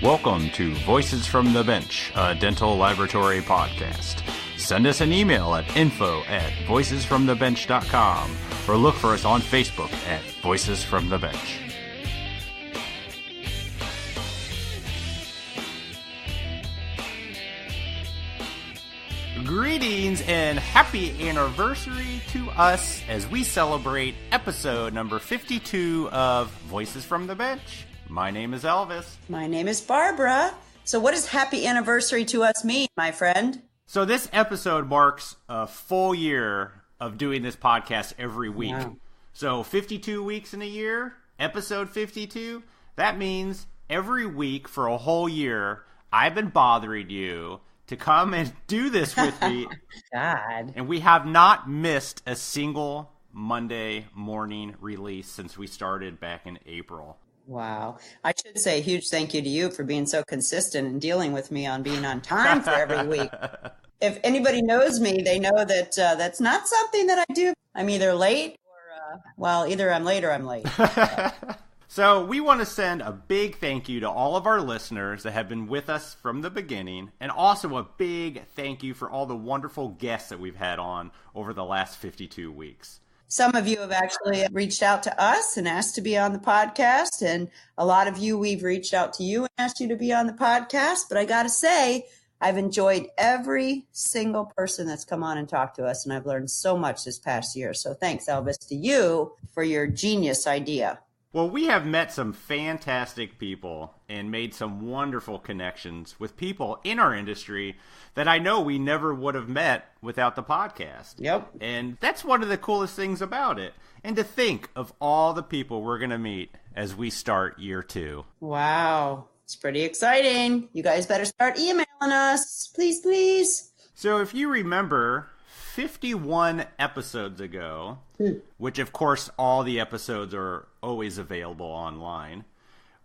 Welcome to Voices from the Bench, a dental laboratory podcast. Send us an email at info@voicesfromthebench.com or look for us on Facebook at Voices from the Bench. Greetings and happy anniversary to us as we celebrate episode number 52 of Voices from the Bench. My name is Elvis. My name is Barbara. So what does happy anniversary to us mean, my friend? So this episode marks a full year of doing this podcast every week. Wow. So 52 weeks in a year, episode 52, that means every week for a whole year, I've been bothering you to come and do this with me. God. And we have not missed a single Monday morning release since we started back in April. Wow. I should say a huge thank you to you for being so consistent and dealing with me on being on time for every week. If anybody knows me, they know that that's not something that I do. I'm either late or, either I'm late or I'm late. So we want to send a big thank you to all of our listeners that have been with us from the beginning, and also a big thank you for all the wonderful guests that we've had on over the last 52 weeks. Some of you have actually reached out to us and asked to be on the podcast, and a lot of you, we've reached out to you and asked you to be on the podcast. But I got to say, I've enjoyed every single person that's come on and talked to us, and I've learned so much this past year. So thanks, Elvis, to you for your genius idea. Well, we have met some fantastic people and made some wonderful connections with people in our industry that I know we never would have met without the podcast. Yep. And that's one of the coolest things about it. And to think of all the people we're going to meet as we start year 2. Wow. It's pretty exciting. You guys better start emailing us. Please, please. So if you remember 51 episodes ago, which of course all the episodes are always available online,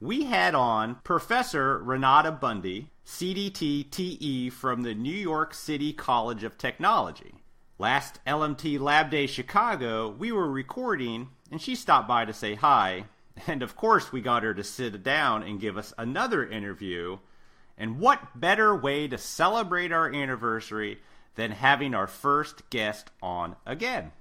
we had on Professor Renata Budny CDT TE from the New York City College of Technology. Last LMT Lab Day Chicago, we were recording and she stopped by to say hi, and of course we got her to sit down and give us another interview. And what better way to celebrate our anniversary than having our first guest on again.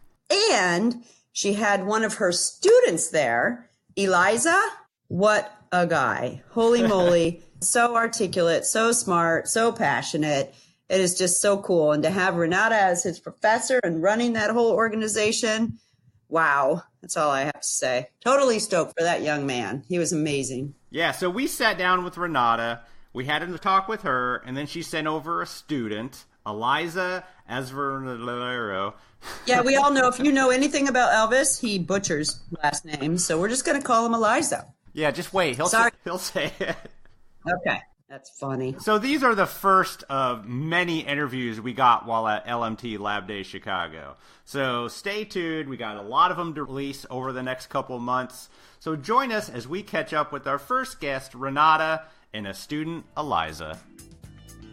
And she had one of her students there, Eliza. What a guy. Holy moly. So articulate, so smart, so passionate. It is just so cool. And to have Renata as his professor and running that whole organization, wow. That's all I have to say. Totally stoked for that young man. He was amazing. Yeah, so we sat down with Renata. We had a talk with her, and then she sent over a student, Elias Esevedo. Yeah, we all know, if you know anything about Elvis, he butchers last names, so we're just going to call him Eliza. Yeah, just wait. He'll say it. Okay, that's funny. So these are the first of many interviews we got while at LMT Lab Day Chicago. So stay tuned. We got a lot of them to release over the next couple months. So join us as we catch up with our first guest, Renata, and a student, Eliza.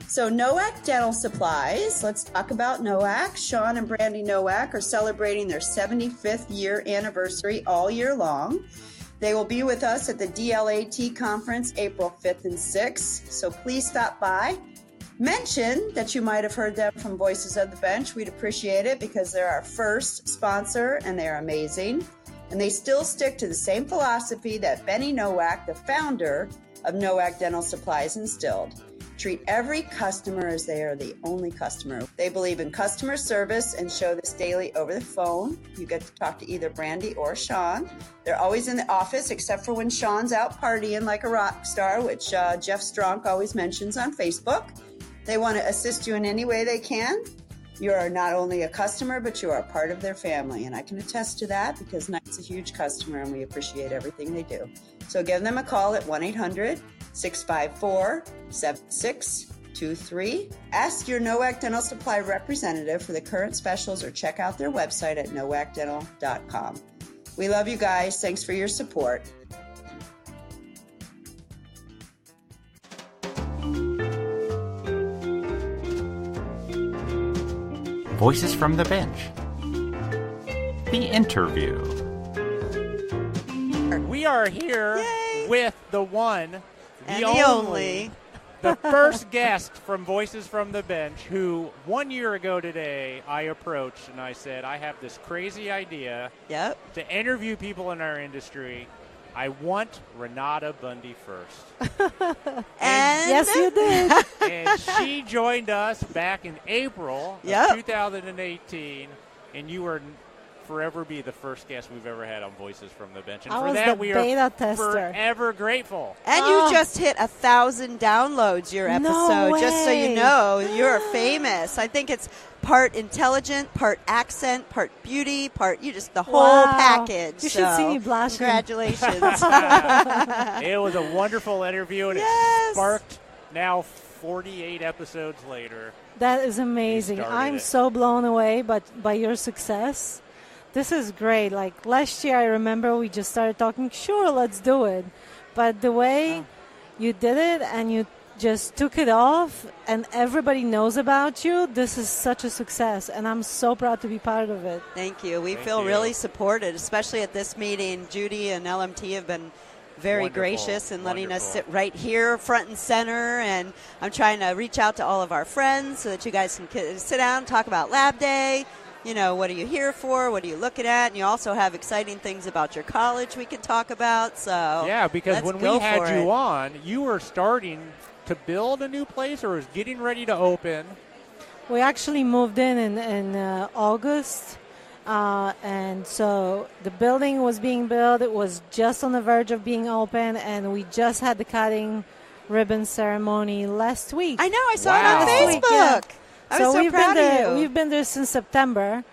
So Nowak Dental Supplies, let's talk about Nowak. Sean and Brandy Nowak are celebrating their 75th year anniversary all year long. They will be with us at the DLAT conference April 5th and 6th, so please stop by. Mention that you might have heard them from Voices of the Bench. We'd appreciate it because they're our first sponsor and they're amazing. And they still stick to the same philosophy that Benny Nowak, the founder of Nowak Dental Supplies, instilled. Treat every customer as they are the only customer. They believe in customer service and show this daily over the phone. You get to talk to either Brandy or Sean. They're always in the office except for when Sean's out partying like a rock star, which Jeff Stronk always mentions on Facebook. They want to assist you in any way they can. You are not only a customer, but you are a part of their family. And I can attest to that because Knight's a huge customer and we appreciate everything they do. So give them a call at 1-800-654-7623. Ask your Nowak Dental Supply representative for the current specials or check out their website at nowakdental.com. We love you guys. Thanks for your support. Voices from the Bench. The interview. We are here with the one, and the only. The first guest from Voices from the Bench, who 1 year ago today I approached and I said, I have this crazy idea to interview people in our industry. I want Renata Budny first. And yes, you did. And she joined us back in April of 2018, and you were forever be the first guest we've ever had on Voices from the Bench. And for that, we are forever grateful. And you just hit 1,000 downloads your episode, No just so you way. know. You're famous. I think it's part intelligent, part accent, part beauty, the whole package. You should see me blushing. Congratulations. It was a wonderful interview, and it sparked now 48 episodes later. That is amazing. I'm so blown away by your success. This is great. Like last year, I remember we just started talking, sure, let's do it. But the way you did it and you just took it off and everybody knows about you, this is such a success. And I'm so proud to be part of it. Thank you. We feel really supported, especially at this meeting. Judy and LMT have been very gracious in letting us sit right here front and center. And I'm trying to reach out to all of our friends so that you guys can sit down and talk about Lab Day. You know, what are you here for? What are you looking at? And you also have exciting things about your college we can talk about. So yeah, because when we had you on, you were starting to build a new place or was getting ready to open. We actually moved in August. And so the building was being built. It was just on the verge of being open. And we just had the cutting ribbon ceremony last week. I know. I saw it on Facebook. I'm so proud of you. We've been there since September,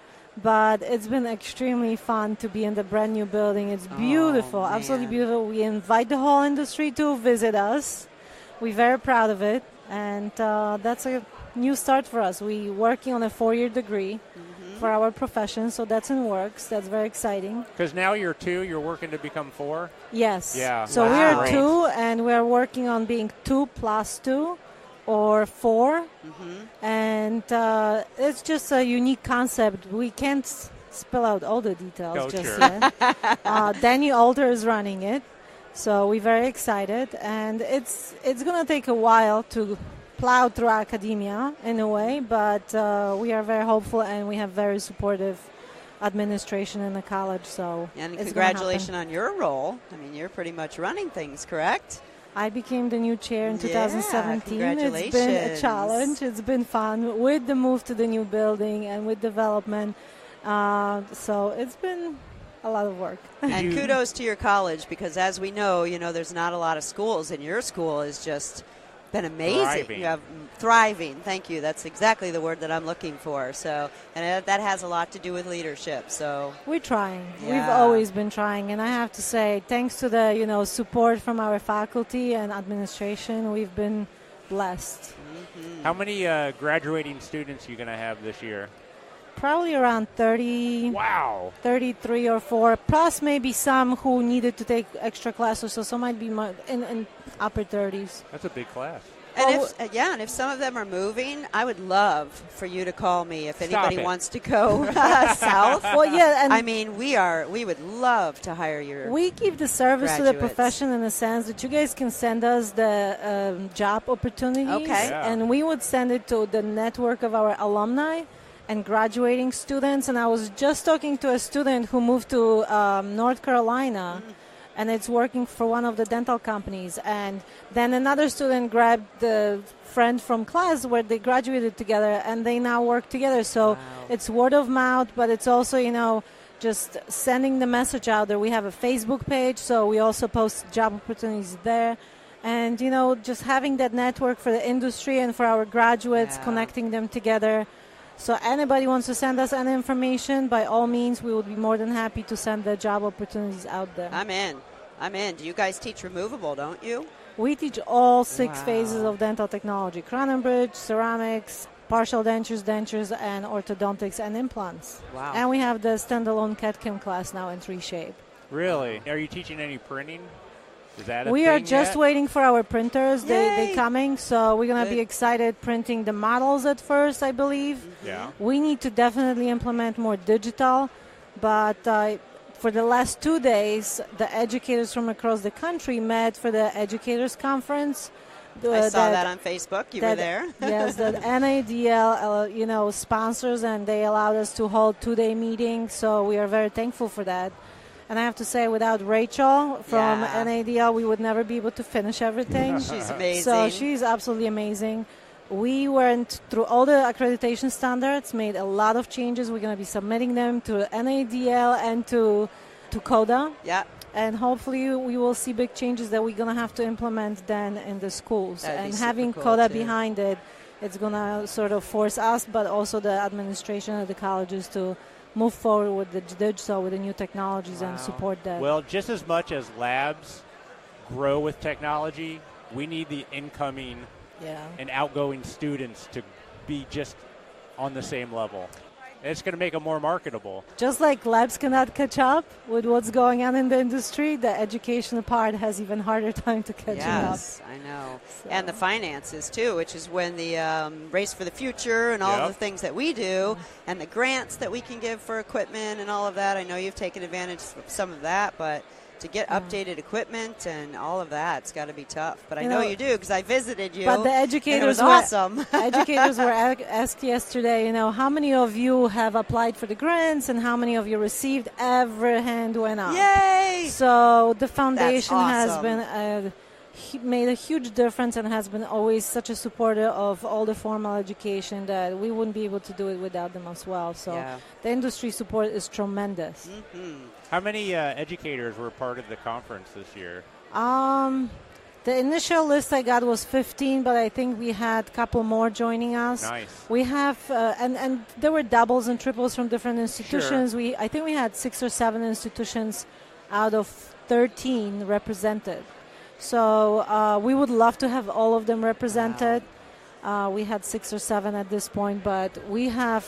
but it's been extremely fun to be in the brand new building. It's beautiful, absolutely beautiful. We invite the whole industry to visit us. We're very proud of it, and that's a new start for us. We're working on a 4-year degree for our profession, so that's in works. That's very exciting. Because now you're 2, you're working to become 4? Yes. Yeah. So we are 2, and we're working on being 2+2. Or 4, and it's just a unique concept. We can't spell out all the details yet. Danny Alter is running it, so we're very excited, and it's going to take a while to plow through academia in a way, but we are very hopeful, and we have very supportive administration in the college. So and congratulations on your role. I mean, you're pretty much running things, correct? I became the new chair in 2017. Congratulations. It's been a challenge. It's been fun with the move to the new building and with development. So it's been a lot of work. And kudos to your college, because as we know, there's not a lot of schools, and your school has just been amazing. Thriving. You have thriving. Thank you. That's exactly the word that I'm looking for. So, and that has a lot to do with leadership. So we're trying. Yeah. We've always been trying, and I have to say, thanks to the support from our faculty and administration, we've been blessed. How many graduating students are you going to have this year? Probably around 30. Wow. 33 or 4, plus maybe some who needed to take extra classes, so some might be in upper 30s. That's a big class. And if some of them are moving, I would love for you to call me if anybody wants to go south. Well, yeah, and I mean, we would love to hire your. We give the service to the graduates. profession in the sense that you guys can send us the job opportunities, and we would send it to the network of our alumni and graduating students. And I was just talking to a student who moved to North Carolina, and it's working for one of the dental companies. And then another student grabbed the friend from class where they graduated together, and they now work together. So it's word of mouth, but it's also, just sending the message out there. We have a Facebook page, so we also post job opportunities there. And, just having that network for the industry and for our graduates, connecting them together. So anybody wants to send us any information, by all means, we would be more than happy to send the job opportunities out there. I'm in. Do you guys teach removable, don't you? We teach all 6 phases of dental technology: crown and bridge, ceramics, partial dentures, and orthodontics and implants. Wow. And we have the standalone CAD/CAM class now in 3Shape. Really? Are you teaching any printing? Is that a We thing are just yet? waiting for our printers. They coming, so we're going to be excited printing the models at first, I believe. Yeah. We need to definitely implement more digital, but for the last 2 days, the educators from across the country met for the educators conference. I saw that on Facebook. You were there. Yes, the NADL, sponsors, and they allowed us to hold 2-day meetings. So we are very thankful for that. And I have to say, without Rachel from NADL, we would never be able to finish everything. She's amazing. So she's absolutely amazing. We went through all the accreditation standards, made a lot of changes. We're going to be submitting them to NADL and to CODA. Yeah. And hopefully we will see big changes that we're going to have to implement then in the schools. And having cool CODA too. behind it, it's going to sort of force us, but also the administration of the colleges to move forward with the digital, with the new technologies and support that. Well, just as much as labs grow with technology, we need the incoming and outgoing students to be just on the same level. It's going to make them more marketable. Just like labs cannot catch up with what's going on in the industry, the education part has even harder time to catch up. Yes, I know. So. And the finances, too, which is when the Race for the Future and all the things that we do and the grants that we can give for equipment and all of that. I know you've taken advantage of some of that, but to get updated equipment and all of that, it's got to be tough. But I know you do because I visited you. But the educators and it was awesome. Educators were asked yesterday, how many of you have applied for the grants and how many of you received? Every hand went up. Yay! So the foundation That's has awesome. been made a huge difference and has been always such a supporter of all the formal education that we wouldn't be able to do it without them as well. So the industry support is tremendous. Mm-hmm. How many educators were part of the conference this year? The initial list I got was 15, but I think we had a couple more joining us. Nice. We have, and there were doubles and triples from different institutions. Sure. I think we had 6 or 7 institutions out of 13 represented. So we would love to have all of them represented. Wow. We had 6 or 7 at this point, but we have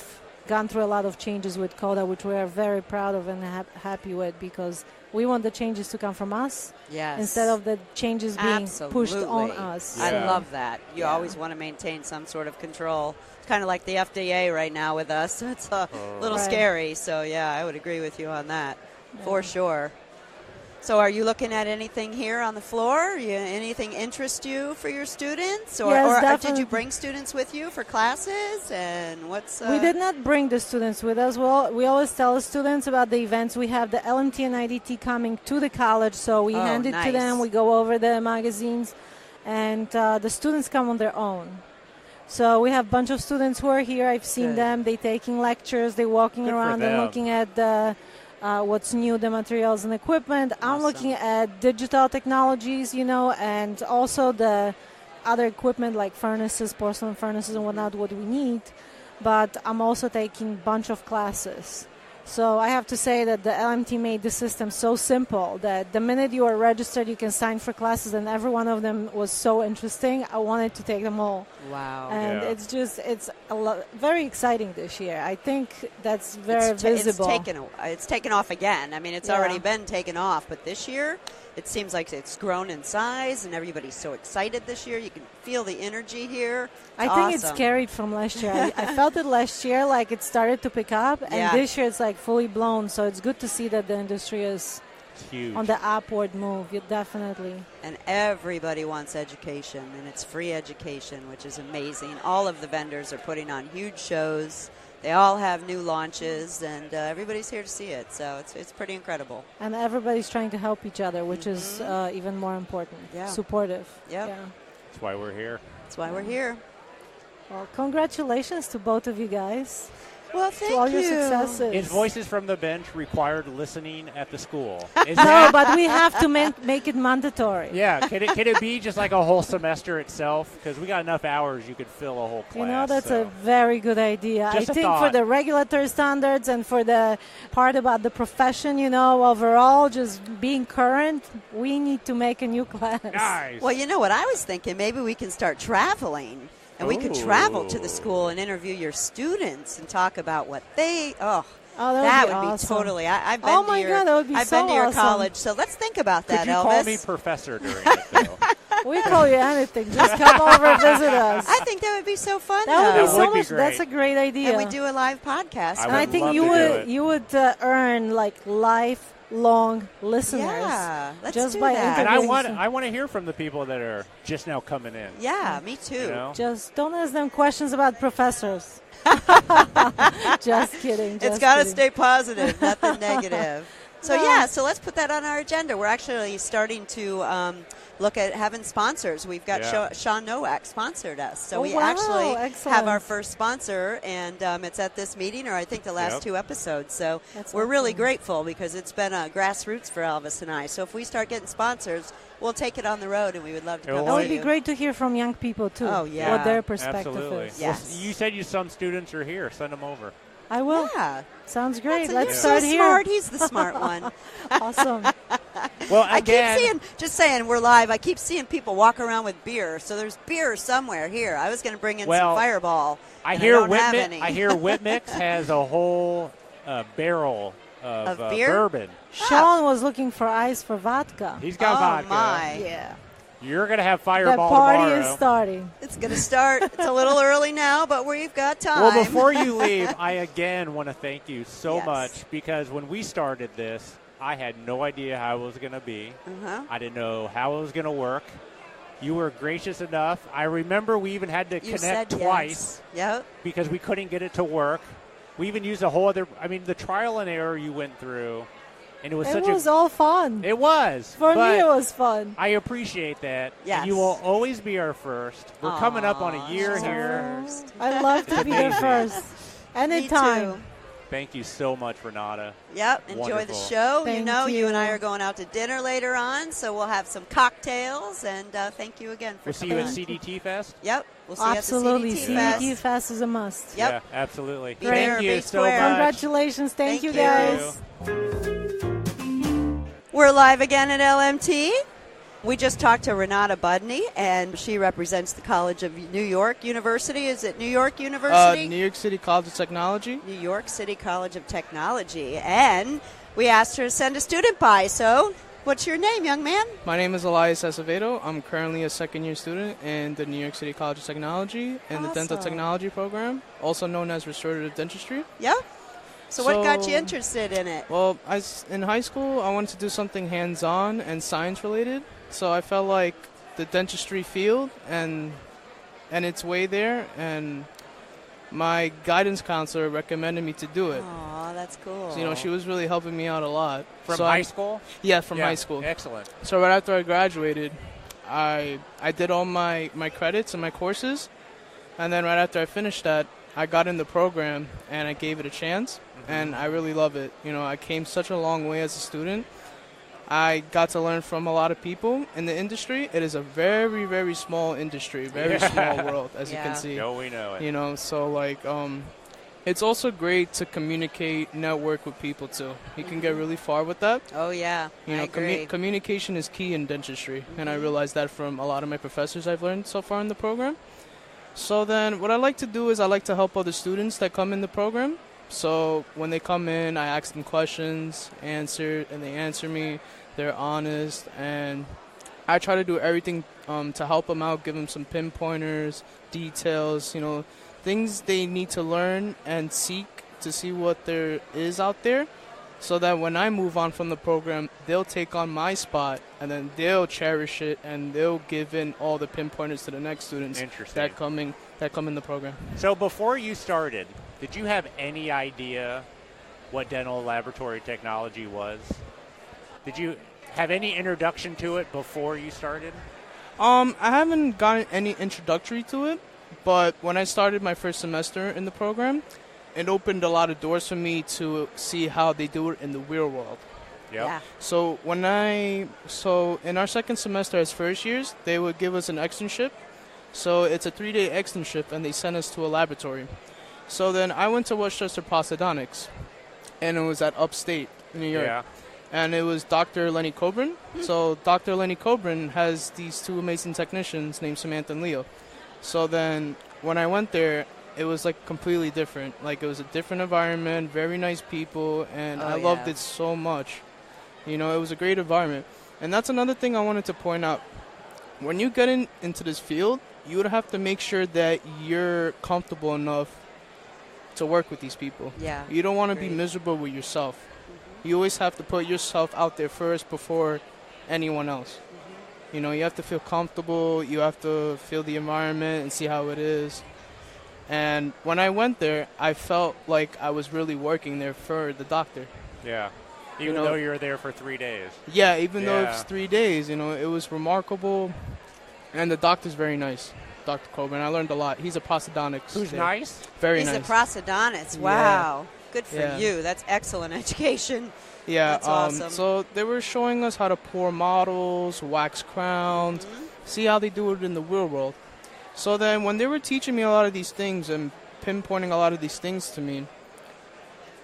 gone through a lot of changes with CODA, which we are very proud of and happy with, because we want the changes to come from us instead of the changes being pushed on us. I love that. You always want to maintain some sort of control. It's kind of like the FDA right now with us. It's a little scary. So, I would agree with you on that for sure. So are you looking at anything here on the floor? Anything interest you for your students? Or did you bring students with you for classes? And We did not bring the students with us. Well, we always tell the students about the events. We have the LMT and IDT coming to the college, so we hand it to them. We go over the magazines, and the students come on their own. So we have a bunch of students who are here. I've seen them. They're taking lectures. They're walking around and looking at the what's new, the materials and equipment. Awesome. I'm looking at digital technologies, and also the other equipment like furnaces, porcelain furnaces and whatnot, what we need. But I'm also taking a bunch of classes. So I have to say that the LMT made the system so simple that the minute you are registered, you can sign for classes, and every one of them was so interesting. I wanted to take them all. Wow. And it's very exciting this year. I think that's very visible. It's taken off again. I mean, it's already been taken off, but this year it seems like it's grown in size, and everybody's so excited this year. You can feel the energy here. I think it's carried from last year. I felt it last year, like it started to pick up, and this year it's like fully blown. So it's good to see that the industry is on the upward move. Definitely. And everybody wants education, and it's free education, which is amazing. All of the vendors are putting on huge shows. They all have new launches, and everybody's here to see it. So it's pretty incredible. And everybody's trying to help each other, which is even more important. Yeah. Supportive. Yep. Yeah. That's why we're here. That's why we're here. Well, congratulations to both of you guys. Well, thank you. To all your successes. Is Voices from the Bench required listening at the school? No, but we have to make it mandatory. Yeah, can it be just like a whole semester itself? Because we got enough hours, you could fill a whole class. That's a very good idea. Just I think for the regulatory standards and for the part about the profession, overall, just being current, we need to make a new class. Nice. Well, you know what I was thinking? Maybe we can start traveling. And we could travel to the school and interview your students and talk about what they. That would be awesome. Totally. I've been oh my God, that would be I've so been to your awesome. college, so let's think about that, Could you Elvis. call me professor during it, though? We call you anything. Just come over and visit us. I think that would be so fun. That would be That so would be much. great. That's a great idea. And we do a live podcast. I think you would earn like life long listeners. Yeah, let's just do by that. And I want to hear from the people that are just now coming in. Yeah, me too. You know? Just don't ask them questions about professors. Just kidding. It's got to stay positive, nothing negative. So, so let's put that on our agenda. We're actually starting to look at having sponsors. We've got Sean Nowak sponsored us. So we actually have our first sponsor, and it's at this meeting, or I think the last 2 episodes. So we're really grateful because it's been a grassroots for Elvis and I. So if we start getting sponsors, we'll take it on the road, and we would love to come. It would be great to hear from young people, too. Oh, yeah. What their perspective Absolutely. is. Yes. Well, you said some students are here. Send them over. I will. Yeah. Sounds great. You're Let's start so here. smart. He's the smart one. Awesome. Well, I keep seeing, just saying, we're live. I keep seeing people walk around with beer. So there's beer somewhere here. I was going to bring in some Fireball. I hear Whitmix has a whole barrel of beer? bourbon. Sean was looking for ice for vodka. He's got vodka. My. Yeah. You're going to have The Fireball party tomorrow. is starting. It's going to start. It's a little early now, but we've got time. Well, before you leave, I again want to thank you so much, because when we started this, I had no idea how it was going to be. I didn't know how it was going to work. You were gracious enough. I remember we even had to connect twice because we couldn't get it to work. We even used a whole other, the trial and error you went through. And it was all fun. It was. For me, it was fun. I appreciate that. Yes. And you will always be our first. We're coming up on a year here. I love to be there first. Anytime. Thank you so much, Renata. Yep. Enjoy the show. Thank you and I are going out to dinner later on, so we'll have some cocktails. And thank you again for coming. We'll see you at CDT Fest? Yep. We'll see absolutely. you at the CDT Fest is a must. Yep. Yeah, absolutely. Thank you so much. Congratulations. Thank you, guys. We're live again at LMT. We just talked to Renata Budny, and she represents the College of New York University. Is it New York University? New York City College of Technology. New York City College of Technology. And we asked her to send a student by. So what's your name, young man? My name is Elias Esevedo. I'm currently a second-year student in the New York City College of Technology in the Dental Technology program, also known as Restorative Dentistry. Yeah. So what got you interested in it? Well, in high school, I wanted to do something hands-on and science-related. So I felt like the dentistry field and its way there, and my guidance counselor recommended me to do it. Oh, that's cool. So, she was really helping me out a lot. From high school? Yeah, from high school. Excellent. So right after I graduated, I did all my credits and my courses, and then right after I finished that, I got in the program and I gave it a chance, and I really love it. I came such a long way as a student. I got to learn from a lot of people in the industry. It is a very, very small industry, very small world, as you can see. No, we know it. So it's also great to communicate, network with people too. You can get really far with that. Oh yeah, I agree. Communication is key in dentistry, and I realized that from a lot of my professors I've learned so far in the program. So then what I like to do is I like to help other students that come in the program. So when they come in, I ask them questions, and they answer me. They're honest, and I try to do everything to help them out, give them some pinpointers, details, things they need to learn and seek to see what there is out there, so that when I move on from the program, they'll take on my spot, and then they'll cherish it, and they'll give in all the pinpointers to the next students that come in the program. So before you started, did you have any idea what dental laboratory technology was? Did you have any introduction to it before you started? I haven't gotten any introductory to it, but when I started my first semester in the program, it opened a lot of doors for me to see how they do it in the real world. Yep. Yeah. So in our second semester as first years, they would give us an externship. So it's a 3-day externship, and they sent us to a laboratory. So then I went to Westchester Prosthodontics, and it was at Upstate, New York. Yeah. And it was Dr. Lenny Coburn. So Dr. Lenny Coburn has these 2 amazing technicians named Samantha and Leo. So then when I went there, it was like completely different. Like, it was a different environment, very nice people, and I loved it so much. It was a great environment. And that's another thing I wanted to point out. When you get into this field, you would have to make sure that you're comfortable enough to work with these people. Yeah. You don't want to be miserable with yourself. You always have to put yourself out there first before anyone else. You know, you have to feel comfortable. You have to feel the environment and see how it is. And when I went there, I felt like I was really working there for the doctor. Yeah. Even though you were there for 3 days. Yeah, even though it's 3 days, you know, it was remarkable. And the doctor's very nice, Dr. Coburn. I learned a lot. He's a prosthodontist. Who's nice? Very nice. He's a prosthodontist. Wow. Good for you. That's excellent education. Yeah. That's awesome. So they were showing us how to pour models, wax crowns, see how they do it in the real world. So then when they were teaching me a lot of these things and pinpointing a lot of these things to me,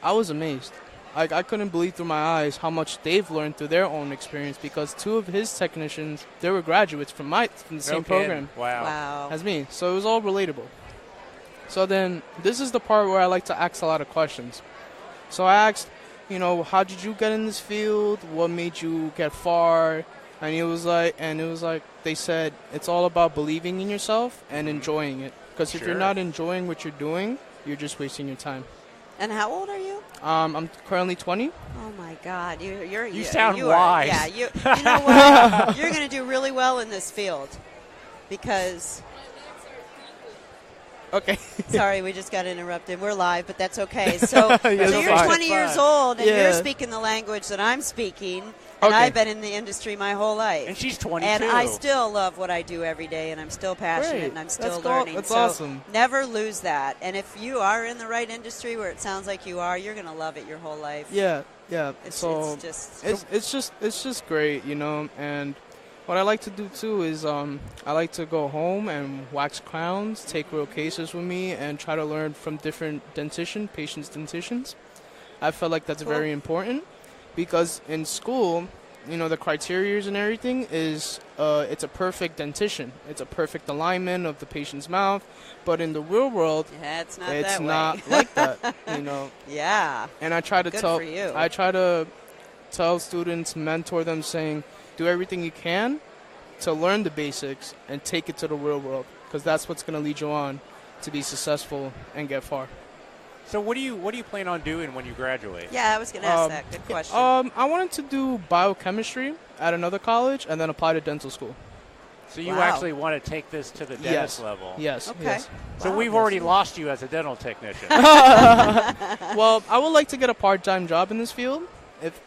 I was amazed. I couldn't believe through my eyes how much they've learned through their own experience, because 2 of his technicians, they were graduates from the same program as me. So it was all relatable. So then this is the part where I like to ask a lot of questions. So I asked, you know, how did you get in this field? What made you get far? And it was like they said, it's all about believing in yourself and enjoying it. Because if you're not enjoying what you're doing, you're just wasting your time. And how old are you? I'm currently 20. Oh my God, you sound wise. Yeah, you know what? You're going to do really well in this field, because. Okay. Sorry, we just got interrupted. We're live, but that's okay. So, you're 20 years old, and you're speaking the language that I'm speaking, and I've been in the industry my whole life. And she's 22. And I still love what I do every day, and I'm still passionate, and I'm still learning. That's so awesome. Never lose that. And if you are in the right industry where it sounds like you are, you're going to love it your whole life. Yeah. It's just great, you know. And what I like to do too is I like to go home and wax crowns, take real cases with me, and try to learn from different patients' dentitions. I feel like that's very important, because in school, you know, the criteria and everything is it's a perfect dentition. It's a perfect alignment of the patient's mouth. But in the real world, it's not like that, you know. Yeah. And I try to I try to tell students, mentor them, saying, do everything you can to learn the basics and take it to the real world, because that's what's going to lead you on to be successful and get far. So what do you plan on doing when you graduate? Yeah, I was going to ask that. Good question. I wanted to do biochemistry at another college and then apply to dental school. So you actually want to take this to the dentist level? Yes. Okay. Yes. So we've already lost you as a dental technician. Well, I would like to get a part-time job in this field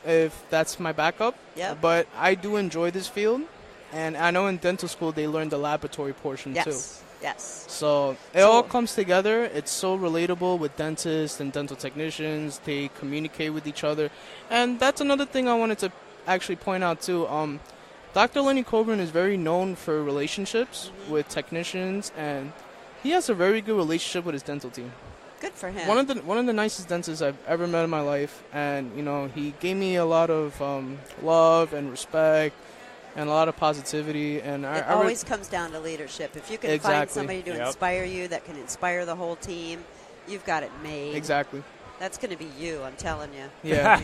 if that's my backup. Yeah. But I do enjoy this field, and I know in dental school they learn the laboratory portion too. Yes. So it all comes together. It's so relatable with dentists and dental technicians. They communicate with each other. And that's another thing I wanted to actually point out too. Dr. Lenny Coburn is very known for relationships with technicians, and he has a very good relationship with his dental team. Good for him. One of the nicest dentists I've ever met in my life, and you know, he gave me a lot of love and respect and a lot of positivity. And it always comes down to leadership. If you can find somebody to inspire you, that can inspire the whole team, you've got it made. Exactly. That's going to be you, I'm telling you. Yeah.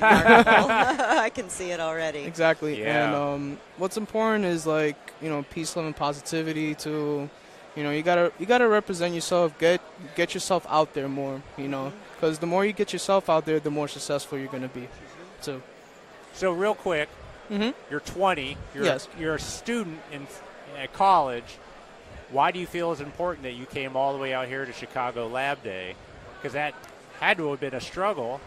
I can see it already. Exactly. Yeah. And what's important is, like, you know, peace, love, and positivity to, you know, you gotta represent yourself, get yourself out there more, you know, because the more you get yourself out there, the more successful you're going to be. So real quick, you're 20, you're a student at college. Why do you feel it's important that you came all the way out here to Chicago Lab Day? Because that had to have been a struggle.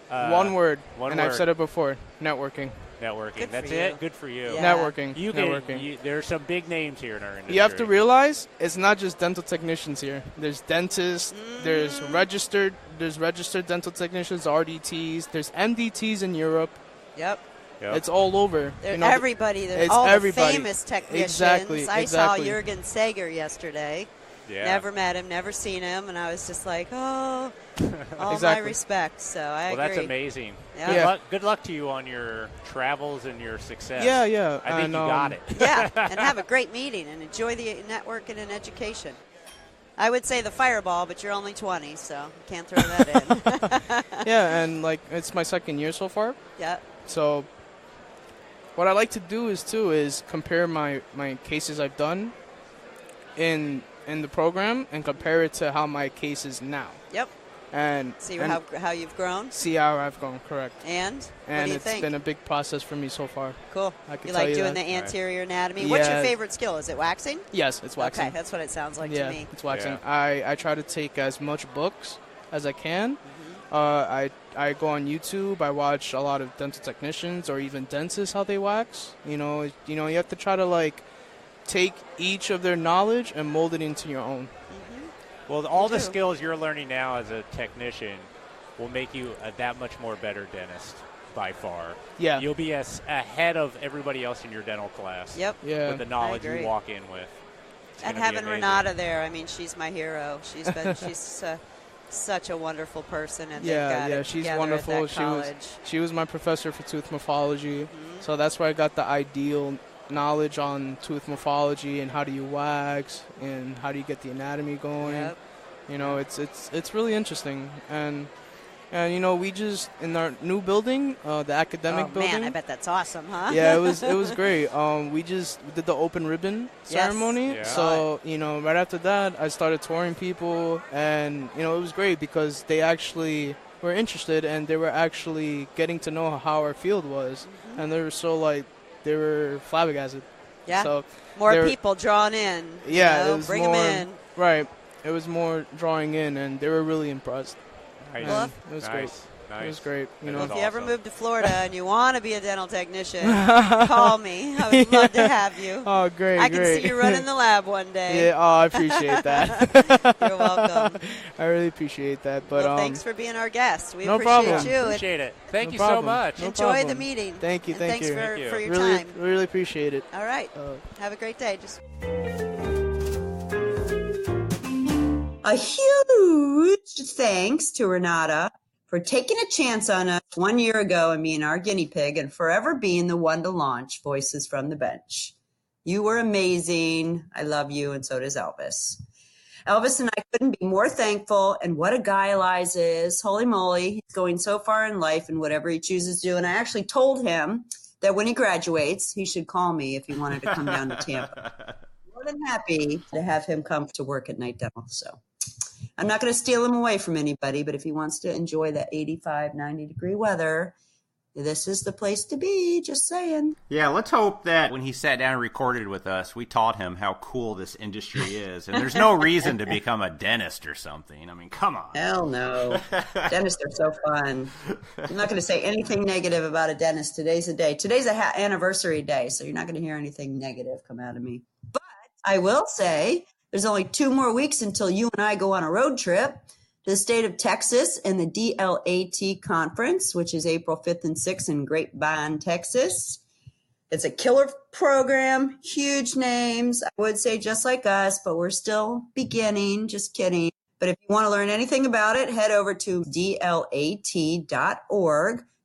One word, I've said it before, networking. Networking. That's it? Good for you. Yeah. Networking. There's some big names here in our industry. You have to realize it's not just dental technicians here. There's dentists, there's registered dental technicians, RDTs, there's MDTs in Europe. Yep. It's all over. There's everybody. There's all the famous technicians. Exactly. I saw Jürgen Sager yesterday. Yeah. Never met him, never seen him, and I was just like, all exactly. my respect. So I agree. Well, that's amazing. Yeah. Good luck to you on your travels and your success. Yeah. I think you got it. Yeah, and have a great meeting and enjoy the networking and education. I would say the fireball, but you're only 20, so can't throw that in. Yeah, and like it's my second year so far. Yeah. So what I like to do is compare my cases I've done in the program and compare it to how my case is now. Yep. and see how you've grown. See how I've grown, correct. And what do you think? It's been a big process for me so far. Cool. You like doing the anterior anatomy? Yeah. What's your favorite skill? Is it waxing? Yes, it's waxing. Okay, that's what it sounds like to me. It's waxing. Yeah. I try to take as much books as I can. I go on YouTube. I watch a lot of dental technicians or even dentists how they wax. You have to try to take each of their knowledge and mold it into your own. Well, all the skills you're learning now as a technician will make you that much more better dentist by far. Yeah. You'll be ahead of everybody else in your dental class. Yep. Yeah. With the knowledge you walk in with. And having Renata there, I mean, she's my hero. She's such a wonderful person, and she's wonderful. She was my professor for tooth morphology, so that's where I got the ideal knowledge on tooth morphology and how do you wax and how do you get the anatomy going. Yep. It's really interesting, and we just in our new building, the academic building. Man, I bet that's awesome, huh? Yeah, it was great. We just did the open ribbon ceremony. Yeah. So right after that, I started touring people, and it was great because they actually were interested and they were actually getting to know how our field was, and they were they were flabbergasted. Yeah. So more people drawn in. Yeah, bring them in. Right. It was more drawing in, and they were really impressed. Nice. Well, it was great. Nice. It was great. If you ever move to Florida and you want to be a dental technician, call me. I would love to have you. Oh, great, I can see you running the lab one day. Yeah, I appreciate that. You're welcome. I really appreciate that. But thanks for being our guest. We no appreciate problem. you. Appreciate it. Thank you so much. Enjoy the meeting. Thank you. Thanks for your really, time. Really appreciate it. All right. Have a great day. A huge thanks to Renata for taking a chance on us 1 year ago and being our guinea pig and forever being the one to launch Voices from the Bench. You were amazing. I love you, and so does Elvis. Elvis and I couldn't be more thankful, and what a guy Elias is. Holy moly, he's going so far in life and whatever he chooses to do. And I actually told him that when he graduates, he should call me if he wanted to come down to Tampa. More than happy to have him come to work at Night Dental, so. I'm not going to steal him away from anybody, but if he wants to enjoy that 85, 90-degree weather, this is the place to be, just saying. Yeah, let's hope that when he sat down and recorded with us, we taught him how cool this industry is. And there's no reason to become a dentist or something. I mean, come on. Hell no. Dentists are so fun. I'm not going to say anything negative about a dentist. Today's a day. Today's an anniversary day, so you're not going to hear anything negative come out of me. But I will say, there's only 2 more weeks until you and I go on a road trip to the state of Texas and the DLAT conference, which is April 5th and 6th in Grapevine, Texas. It's a killer program, huge names. I would say just like us, but we're still beginning. Just kidding. But if you want to learn anything about it, head over to dlat.org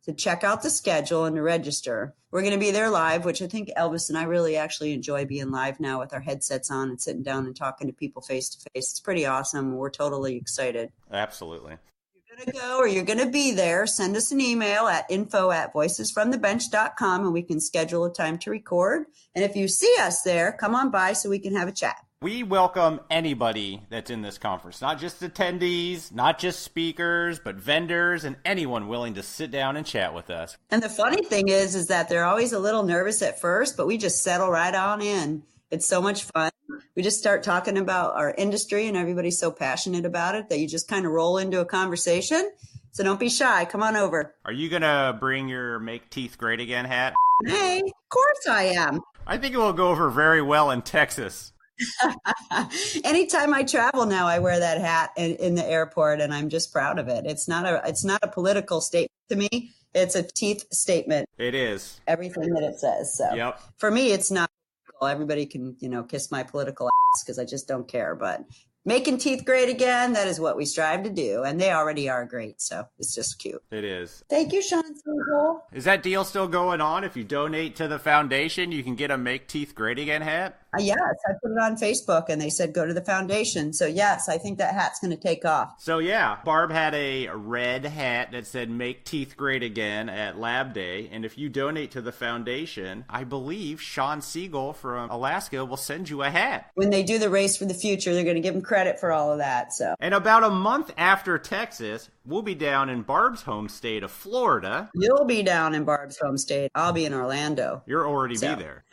to check out the schedule and to register. We're going to be there live, which I think Elvis and I really actually enjoy being live now with our headsets on and sitting down and talking to people face to face. It's pretty awesome. We're totally excited. Absolutely. If you're going to go or you're going to be there, send us an email at info@voicesfromthebench.com and we can schedule a time to record. And if you see us there, come on by so we can have a chat. We welcome anybody that's in this conference, not just attendees, not just speakers, but vendors and anyone willing to sit down and chat with us. And the funny thing is that they're always a little nervous at first, but we just settle right on in. It's so much fun. We just start talking about our industry and everybody's so passionate about it that you just kind of roll into a conversation. So don't be shy. Come on over. Are you going to bring your Make Teeth Great Again hat? Hey, of course I am. I think it will go over very well in Texas. Anytime I travel now, I wear that hat in the airport, and I'm just proud of it. It's not a political statement to me. It's a teeth statement. It is. Everything that it says. So yep. For me, it's not political. Everybody can, kiss my political ass because I just don't care. But making teeth great again, that is what we strive to do. And they already are great. So it's just cute. It is. Thank you, Sean Siegel. Is that deal still going on? If you donate to the foundation, you can get a Make Teeth Great Again hat? Yes, I put it on Facebook and they said go to the foundation. So yes, I think that hat's going to take off. So yeah, Barb had a red hat that said Make Teeth Great Again at Lab Day. And if you donate to the foundation, I believe Sean Siegel from Alaska will send you a hat. When they do the Race for the Future, they're going to give them credit for all of that. So. And about a month after Texas, we'll be down in Barb's home state of Florida. You'll be down in Barb's home state. I'll be in Orlando. You'll already be there.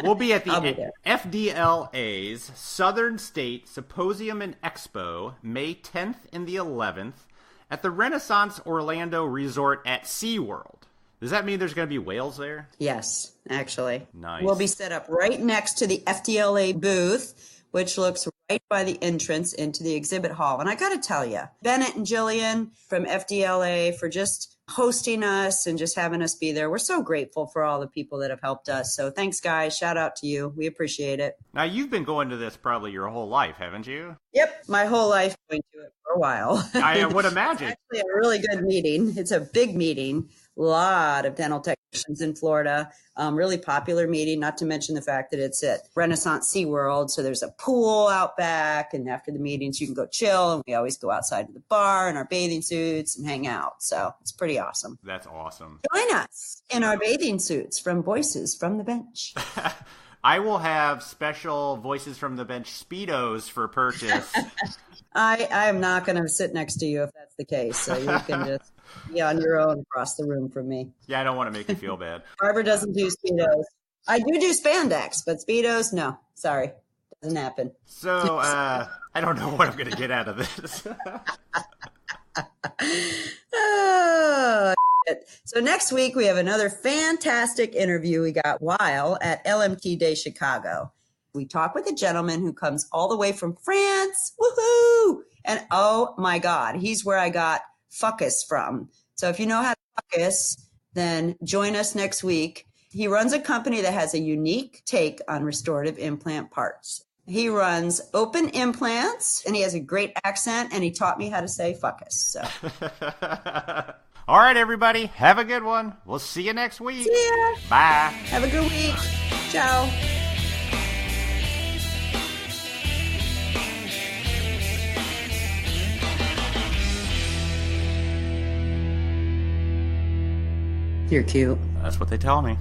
We'll be at the FDLA's Southern State Symposium and Expo, May 10th and the 11th, at the Renaissance Orlando Resort at SeaWorld. Does that mean there's going to be whales there? Yes, actually. Nice. We'll be set up right next to the FDLA booth, which looks right by the entrance into the exhibit hall. And I got to tell you, Bennett and Jillian from FDLA for just hosting us and just having us be there. We're so grateful for all the people that have helped us. So thanks, guys. Shout out to you. We appreciate it. Now, you've been going to this probably your whole life, haven't you? Yep, my whole life going to it for a while. I would imagine. It's actually a really good meeting. It's a big meeting. A lot of dental technicians in Florida. Really popular meeting, not to mention the fact that it's at Renaissance SeaWorld. So there's a pool out back, and after the meetings, you can go chill. And we always go outside to the bar in our bathing suits and hang out. So it's pretty awesome. That's awesome. Join us in our bathing suits from Voices from the Bench. I will have special Voices from the Bench Speedos for purchase. I am not going to sit next to you if that's the case. So you can just be on your own across the room from me. Yeah, I don't want to make you feel bad. Barbara doesn't do Speedos. I do spandex, but Speedos, no. Sorry. Doesn't happen. So, I don't know what I'm going to get out of this. Oh, shit. So next week, we have another fantastic interview we got while at LMT Day Chicago. We talk with a gentleman who comes all the way from France. Woohoo! And oh my God, he's where I got fuckus from. So if you know how to fuckus, then join us next week. He runs a company that has a unique take on restorative implant parts. He runs open implants, and he has a great accent, and he taught me how to say fuckus. So. All right, everybody. Have a good one. We'll see you next week. See ya. Bye. Have a good week. Ciao. You're cute. That's what they tell me.